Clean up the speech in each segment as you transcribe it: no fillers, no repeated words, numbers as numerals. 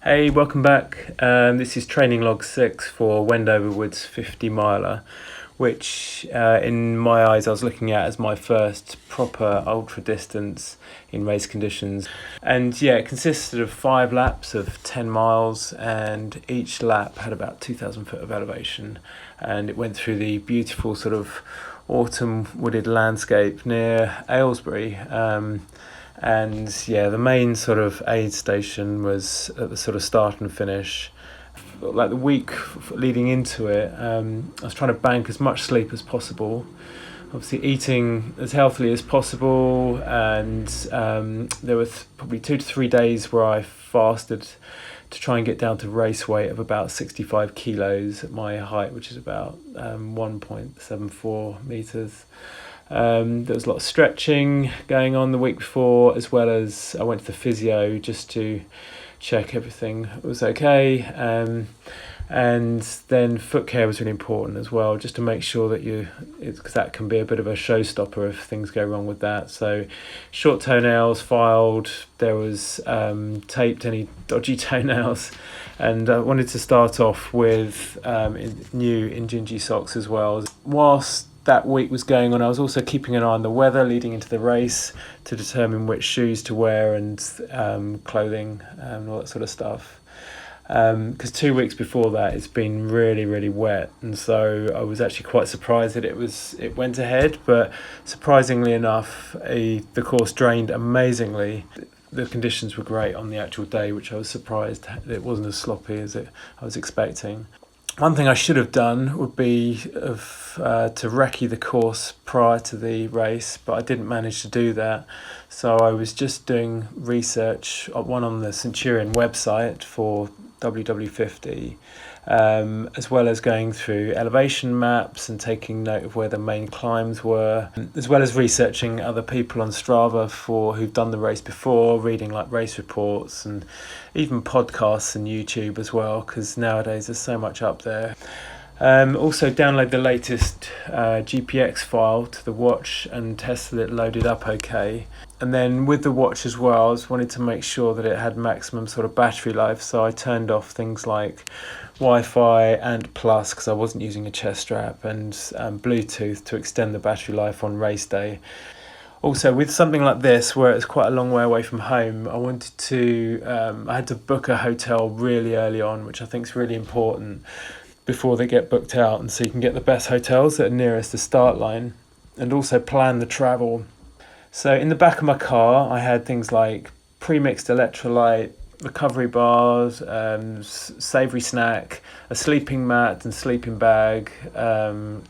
Hey, welcome back. This is training log 6 for Wendover Woods 50 miler, which in my eyes I was looking at as my first proper ultra distance in race conditions. And yeah, it consisted of 5 laps of 10 miles, and each lap had about 2,000 foot of elevation. And it went through the beautiful sort of autumn wooded landscape near Aylesbury. And yeah, the main sort of aid station was at the sort of start and finish. Like the week leading into it, I was trying to bank as much sleep as possible. Obviously, eating as healthily as possible, and there were probably 2 to 3 days where I fasted to try and get down to race weight of about 65 kilos at my height, which is about 1.74 meters. There was a lot of stretching going on the week before, as well as I went to the physio just to check everything was okay. And then foot care was really important as well, just to make sure that because that can be a bit of a showstopper if things go wrong with that. So short toenails filed, there was taped any dodgy toenails, and I wanted to start off with new Injinji socks as well. Whilst that week was going on, I was also keeping an eye on the weather leading into the race to determine which shoes to wear and clothing and all that sort of stuff. Because 2 weeks before that it's been really, really wet, and so I was actually quite surprised that it went ahead. But surprisingly enough, the course drained amazingly. The conditions were great on the actual day, which I was surprised that it wasn't as sloppy as I was expecting. One thing I should have done would be to recce the course prior to the race, but I didn't manage to do that. So I was just doing research, one on the Centurion website for WW50, as well as going through elevation maps and taking note of where the main climbs were, as well as researching other people on Strava who've done the race before, reading like race reports and even podcasts and YouTube as well, because nowadays there's so much up there. Also download the latest GPX file to the watch and test that it loaded up okay. And then with the watch as well, I wanted to make sure that it had maximum sort of battery life, so I turned off things like Wi-Fi and Plus, because I wasn't using a chest strap, and Bluetooth to extend the battery life on race day. Also, with something like this, where it's quite a long way away from home, I had to book a hotel really early on, which I think is really important before they get booked out, and so you can get the best hotels that are nearest the start line, and also plan the travel. So in the back of my car, I had things like pre-mixed electrolyte, recovery bars, savoury snack, a sleeping mat and sleeping bag,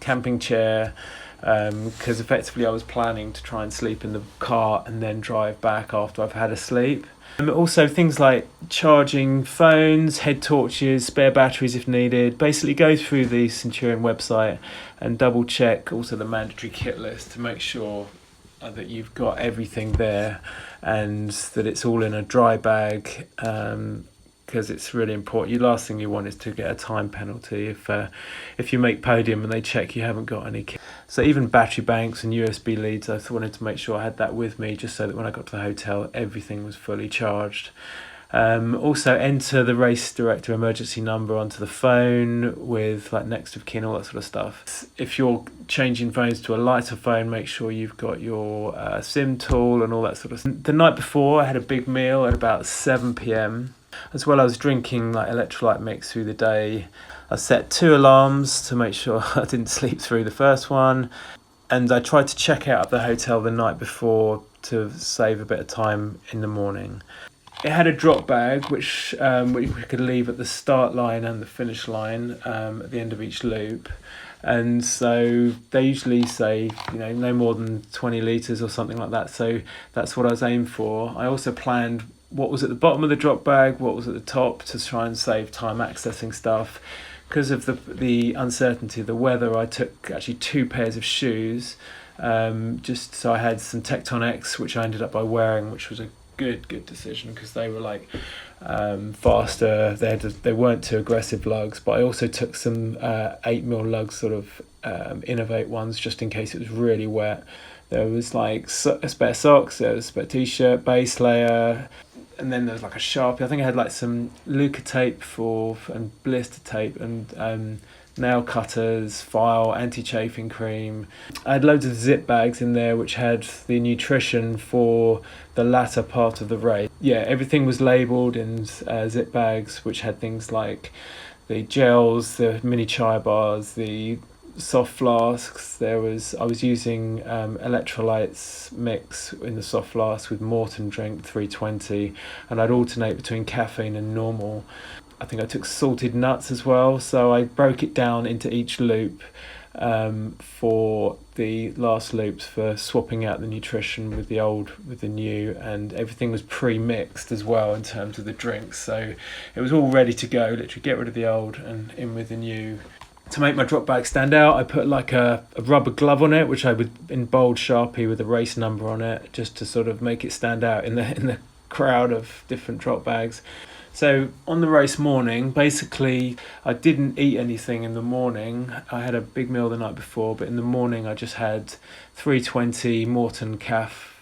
camping chair, because effectively I was planning to try and sleep in the car and then drive back after I've had a sleep. Also things like charging phones, head torches, spare batteries if needed. Basically go through the Centurion website and double check also the mandatory kit list to make sure that you've got everything there and that it's all in a dry bag, because it's really important. The last thing you want is to get a time penalty if you make podium and they check you haven't got any kit. So even battery banks and USB leads, I wanted to make sure I had that with me, just so that when I got to the hotel everything was fully charged. Also enter the race director emergency number onto the phone with like next of kin, all that sort of stuff. If you're changing phones to a lighter phone, make sure you've got your SIM tool and all that sort of stuff. The night before I had a big meal at about 7 p.m. As well, I was drinking like electrolyte mix through the day. I set 2 alarms to make sure I didn't sleep through the first one, and I tried to check out of the hotel the night before to save a bit of time in the morning. It had a drop bag which we could leave at the start line and the finish line at the end of each loop, and so they usually say no more than 20 litres or something like that, so that's what I was aiming for. I also planned what was at the bottom of the drop bag, what was at the top, to try and save time accessing stuff. Because of the uncertainty of the weather, I took actually 2 pairs of shoes, just so I had some Tecton X, which I ended up by wearing, which was a good decision, because they were like faster. They weren't too aggressive lugs, but I also took some 8mm lugs, sort of Innovate ones, just in case it was really wet. There was like a spare socks, there was a spare t-shirt, base layer, and then there was like a Sharpie. I think I had like some Luca tape and blister tape and nail cutters, file, anti-chafing cream. I had loads of zip bags in there which had the nutrition for the latter part of the race. Yeah, everything was labelled in zip bags which had things like the gels, the mini chai bars, the soft flasks. I was using electrolytes mix in the soft flask with Morton drink 320, and I'd alternate between caffeine and normal. I think I took salted nuts as well, so I broke it down into each loop for the last loops for swapping out the nutrition with the old with the new, and everything was pre-mixed as well in terms of the drinks, so it was all ready to go. Literally get rid of the old and in with the new. To make my drop bag stand out, I put like a rubber glove on it, which I would in bold Sharpie with a race number on it, just to sort of make it stand out in the crowd of different drop bags. So on the race morning, basically I didn't eat anything in the morning. I had a big meal the night before, but in the morning I just had 320 Morton Caf.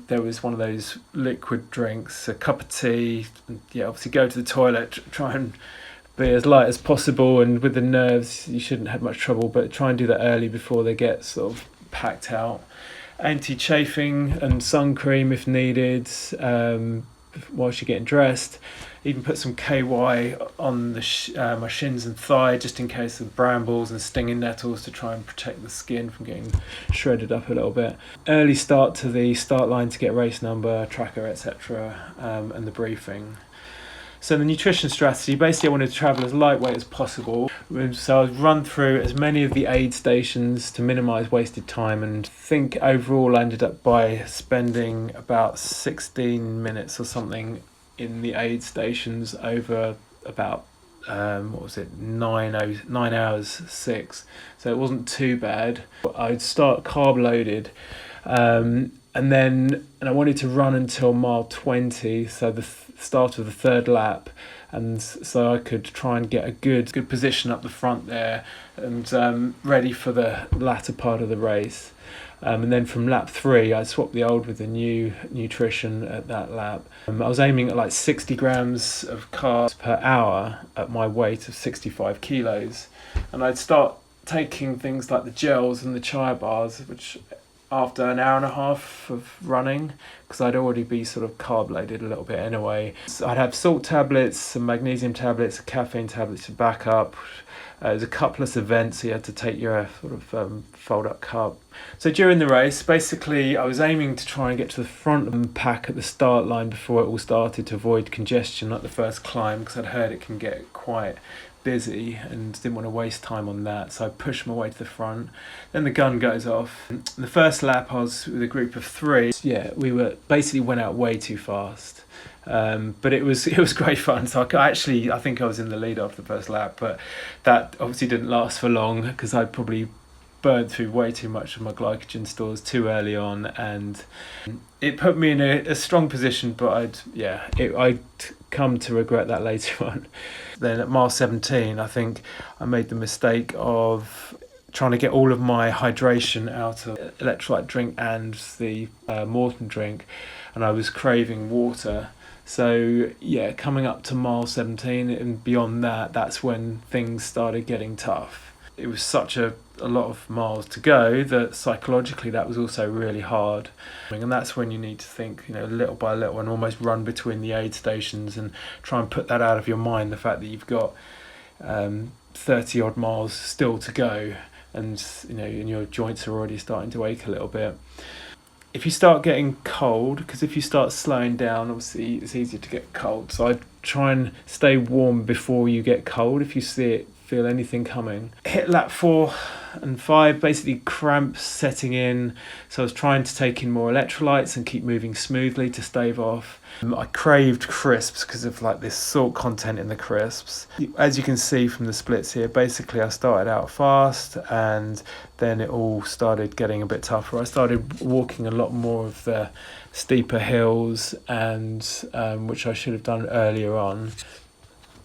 There was one of those liquid drinks, a cup of tea. Yeah, obviously go to the toilet, try and be as light as possible, and with the nerves you shouldn't have much trouble, but try and do that early before they get sort of packed out. Anti-chafing and sun cream if needed whilst you're getting dressed. Even put some KY on the my shins and thigh just in case of brambles and stinging nettles to try and protect the skin from getting shredded up a little bit. Early start to the start line to get race number, tracker, etc. And the briefing. So the nutrition strategy, basically I wanted to travel as lightweight as possible. So I'd run through as many of the aid stations to minimise wasted time, and think overall I ended up by spending about 16 minutes or something in the aid stations over about 9 hours 6. So it wasn't too bad. I'd start carb loaded. And I wanted to run until mile 20, so the start of the third lap, and so I could try and get a good position up the front there, and ready for the latter part of the race. And then from lap 3, I swapped the old with the new nutrition at that lap. I was aiming at like 60 grams of carbs per hour at my weight of 65 kilos, and I'd start taking things like the gels and the chai bars, which after an hour and a half of running, because I'd already be sort of carb loaded a little bit anyway. So I'd have salt tablets, some magnesium tablets, caffeine tablets to back up. There's a coupleless event, so you had to take your sort of fold up cup. So during the race, basically I was aiming to try and get to the front of the pack at the start line before it all started, to avoid congestion at the first climb, because I'd heard it can get quite busy and didn't want to waste time on that, so I pushed my way to the front. Then the gun goes off. The first lap I was with a group of 3. Yeah, we went out way too fast, but it was great fun. So I think I was in the lead after the first lap, but that obviously didn't last for long because I probably burned through way too much of my glycogen stores too early on, and it put me in a strong position, but I'd come to regret that later on. Then at mile 17, I think I made the mistake of trying to get all of my hydration out of electrolyte drink and the Morton drink, and I was craving water. So yeah, coming up to mile 17 and beyond that, that's when things started getting tough. It was such a lot of miles to go that psychologically that was also really hard, and that's when you need to think, little by little, and almost run between the aid stations and try and put that out of your mind, the fact that you've got 30 odd miles still to go, and and your joints are already starting to ache a little bit. If you start getting cold, because if you start slowing down, obviously it's easier to get cold, so I'd try and stay warm before you get cold if you feel anything coming. Hit lap 4 and 5, basically cramps setting in, so I was trying to take in more electrolytes and keep moving smoothly to stave off. I craved crisps because of like this salt content in the crisps. As you can see from the splits here, basically I started out fast and then it all started getting a bit tougher. I started walking a lot more of the steeper hills, and which I should have done earlier on.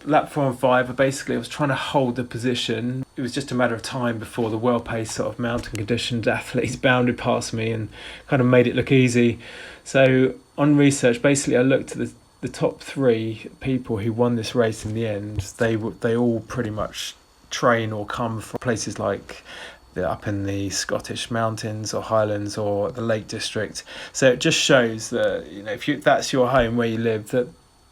Lap 4 and 5, I was trying to hold the position. It was just a matter of time before the well-paced sort of mountain conditioned athletes bounded past me and kind of made it look easy. So on research, basically I looked at the top 3 people who won this race in the end, they all pretty much train or come from places like up in the Scottish mountains or Highlands or the Lake District. So it just shows that, you know, if that's your home where you live, that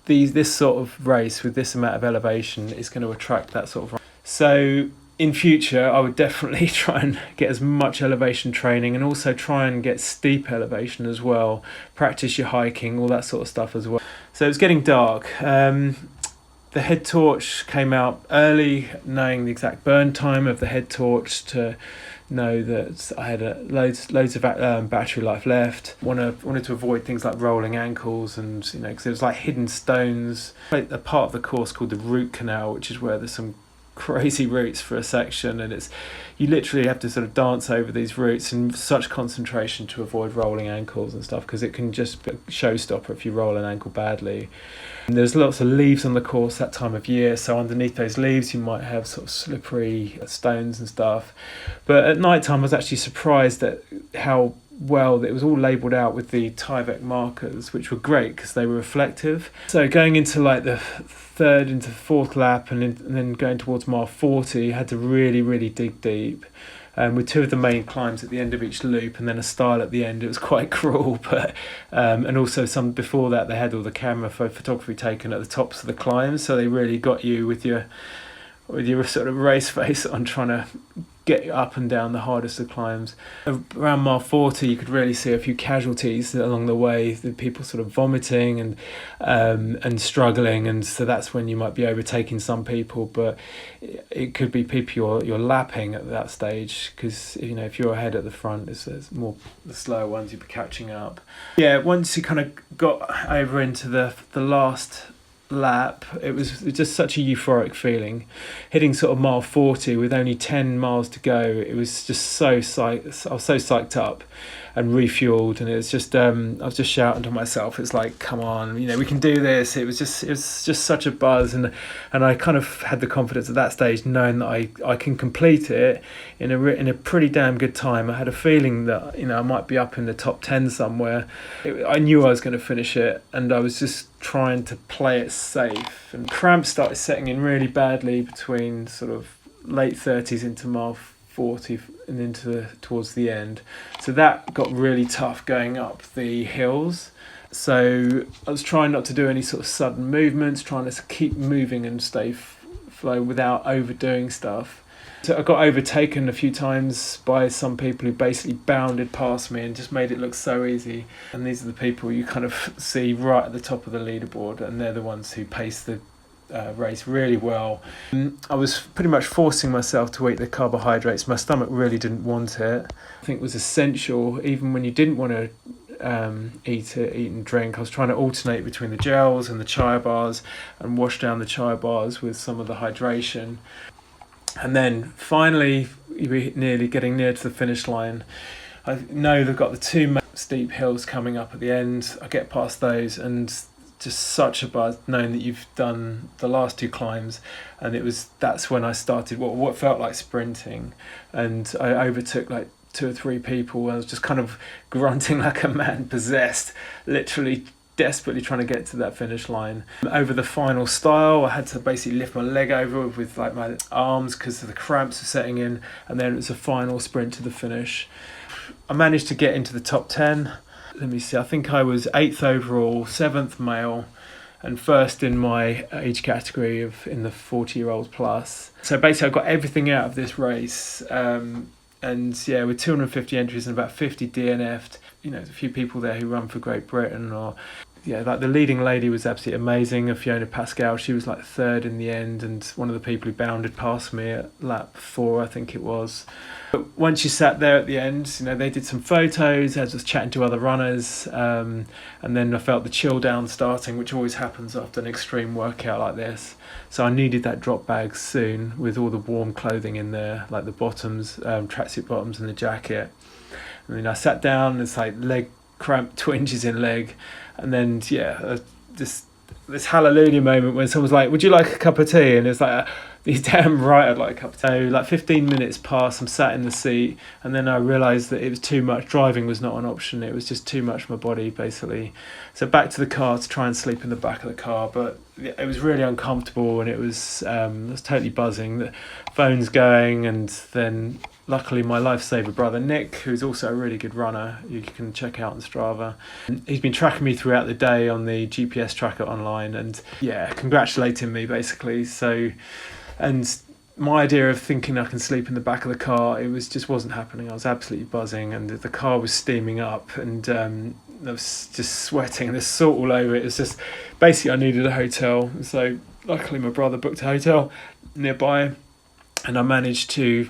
this sort of race with this amount of elevation is going to attract that sort of. So in future, I would definitely try and get as much elevation training, and also try and get steep elevation as well. Practice your hiking, all that sort of stuff as well. So it's getting dark. The head torch came out early, knowing the exact burn time of the head torch to know that I had loads of battery life left. Wanted to avoid things like rolling ankles, and you know, because it was like hidden stones. A part of the course called the root canal, which is where there's some crazy routes for a section, and you literally have to sort of dance over these routes in such concentration to avoid rolling ankles and stuff, because it can just be a showstopper if you roll an ankle badly. And there's lots of leaves on the course that time of year, so underneath those leaves you might have sort of slippery stones and stuff. But at night time I was actually surprised at how well it was all labelled out with the Tyvek markers, which were great because they were reflective. So going into like the 3rd into 4th lap and then going towards mile 40, you had to really dig deep. With 2 of the main climbs at the end of each loop and then a stile at the end. It was quite cruel, but and also some before that they had all the camera photography taken at the tops of the climbs, so they really got you with your sort of race face on, trying to get up and down the hardest of climbs. Around mile 40 you could really see a few casualties along the way, the people sort of vomiting and struggling, and so that's when you might be overtaking some people, but it could be people you're lapping at that stage, because you know, if you're ahead at the front, there's more the slower ones you'd be catching up. Yeah, once you kind of got over into the last lap, it was just such a euphoric feeling. Hitting sort of mile 40 with only 10 miles to go, it was just I was so psyched up and refueled, and it was just I was just shouting to myself, it's like, come on, you know, we can do this. It was just such a buzz, and I kind of had the confidence at that stage, knowing that I can complete it in a pretty damn good time. I had a feeling that, you know, I might be up in the top 10 somewhere. I knew I was going to finish it, and I was just trying to play it safe. And cramps started setting in really badly between sort of late 30s into mile 40 and towards the end, so that got really tough going up the hills. So I was trying not to do any sort of sudden movements, trying to keep moving and stay flow without overdoing stuff. So I got overtaken a few times by some people who basically bounded past me and just made it look so easy. And these are the people you kind of see right at the top of the leaderboard, and they're the ones who pace the race really well. I was pretty much forcing myself to eat the carbohydrates. My stomach really didn't want it. I think it was essential, even when you didn't want to eat and drink. I was trying to alternate between the gels and the chai bars and wash down the chai bars with some of the hydration. And then finally, you're getting near to the finish line. I know they've got the 2 steep hills coming up at the end. I get past those, and just such a buzz knowing that you've done the last 2 climbs, and that's when I started what felt like sprinting, and I overtook like 2 or 3 people. I was just kind of grunting like a man possessed, literally desperately trying to get to that finish line. Over the final stile, I had to basically lift my leg over with like my arms because the cramps were setting in, and then it was a final sprint to the finish. I managed to get into the top 10. Let me see, I think I was 8th overall, 7th male, and 1st in my age category in the 40-year-olds plus. So basically I got everything out of this race, and yeah, with 250 entries and about 50 DNF'd. You know, there's a few people there who run for Great Britain, or yeah, like the leading lady was absolutely amazing, Fiona Pascal. She was like 3rd in the end, and one of the people who bounded past me at lap 4, I think it was. But once you sat there at the end, you know, they did some photos, I was chatting to other runners, and then I felt the chill down starting, which always happens after an extreme workout like this. So I needed that drop bag soon with all the warm clothing in there, like the bottoms, tracksuit bottoms and the jacket. And then I sat down, it's like leg cramp, twinges in leg, and then yeah, just this hallelujah moment when someone's like, would you like a cup of tea? And it's like, he's damn right I'd like a cup of tea. Like 15 minutes pass, I'm sat in the seat, and then I realised that it was too much. Driving was not an option. It was just too much for my body, basically. So back to the car to try and sleep in the back of the car, but it was really uncomfortable, and it was totally buzzing. The phone's going, and then luckily my lifesaver brother Nick, who's also a really good runner, you can check out on Strava, he's been tracking me throughout the day on the GPS tracker online, and congratulating me basically. So, and my idea of thinking I can sleep in the back of the car, it just wasn't happening. I was absolutely buzzing, and the car was steaming up, and I was just sweating, and there's salt all over it. It's just basically I needed a hotel, so luckily my brother booked a hotel nearby, and I managed to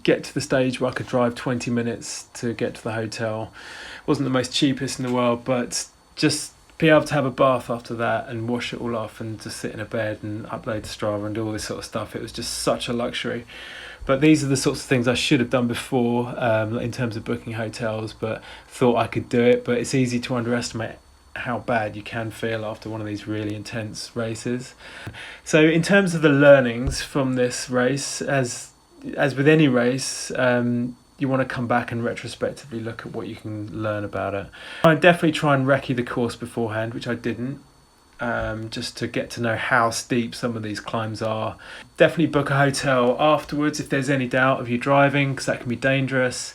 get to the stage where I could drive 20 minutes to get to the hotel. It wasn't the most cheapest in the world, but just be able to have a bath after that and wash it all off and just sit in a bed and upload to Strava and do all this sort of stuff, it was just such a luxury. But these are the sorts of things I should have done before in terms of booking hotels, but thought I could do it. But it's easy to underestimate how bad you can feel after one of these really intense races. So in terms of the learnings from this race, as with any race, you want to come back and retrospectively look at what you can learn about it. I definitely try and recce the course beforehand, which I didn't, just to get to know how steep some of these climbs are. Definitely book a hotel afterwards if there's any doubt of you driving, because that can be dangerous.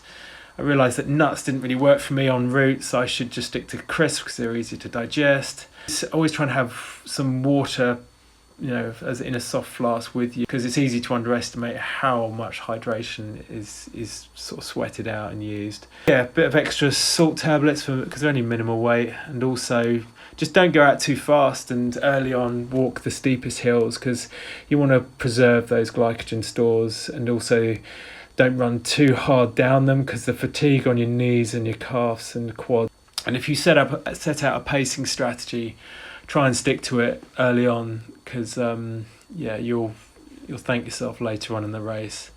I realised that nuts didn't really work for me en route, so I should just stick to crisps because they're easy to digest. Always try and have some water, as in a soft flask with you, because it's easy to underestimate how much hydration is sort of sweated out and used. A bit of extra salt tablets because they're only minimal weight, and also just don't go out too fast and early on walk the steepest hills, because you want to preserve those glycogen stores, and also don't run too hard down them because the fatigue on your knees and your calves and quads. And if you set out a pacing strategy, try and stick to it early on, because you'll thank yourself later on in the race.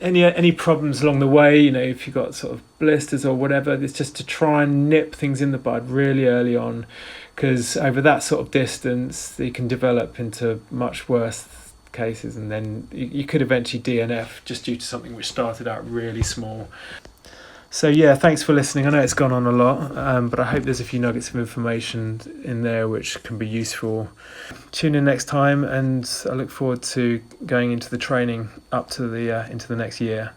Any problems along the way, if you've got sort of blisters or whatever, it's just to try and nip things in the bud really early on, because over that sort of distance they can develop into much worse cases, and then you could eventually DNF just due to something which started out really small. So thanks for listening. I know it's gone on a lot, but I hope there's a few nuggets of information in there which can be useful. Tune in next time, and I look forward to going into the training up to into the next year.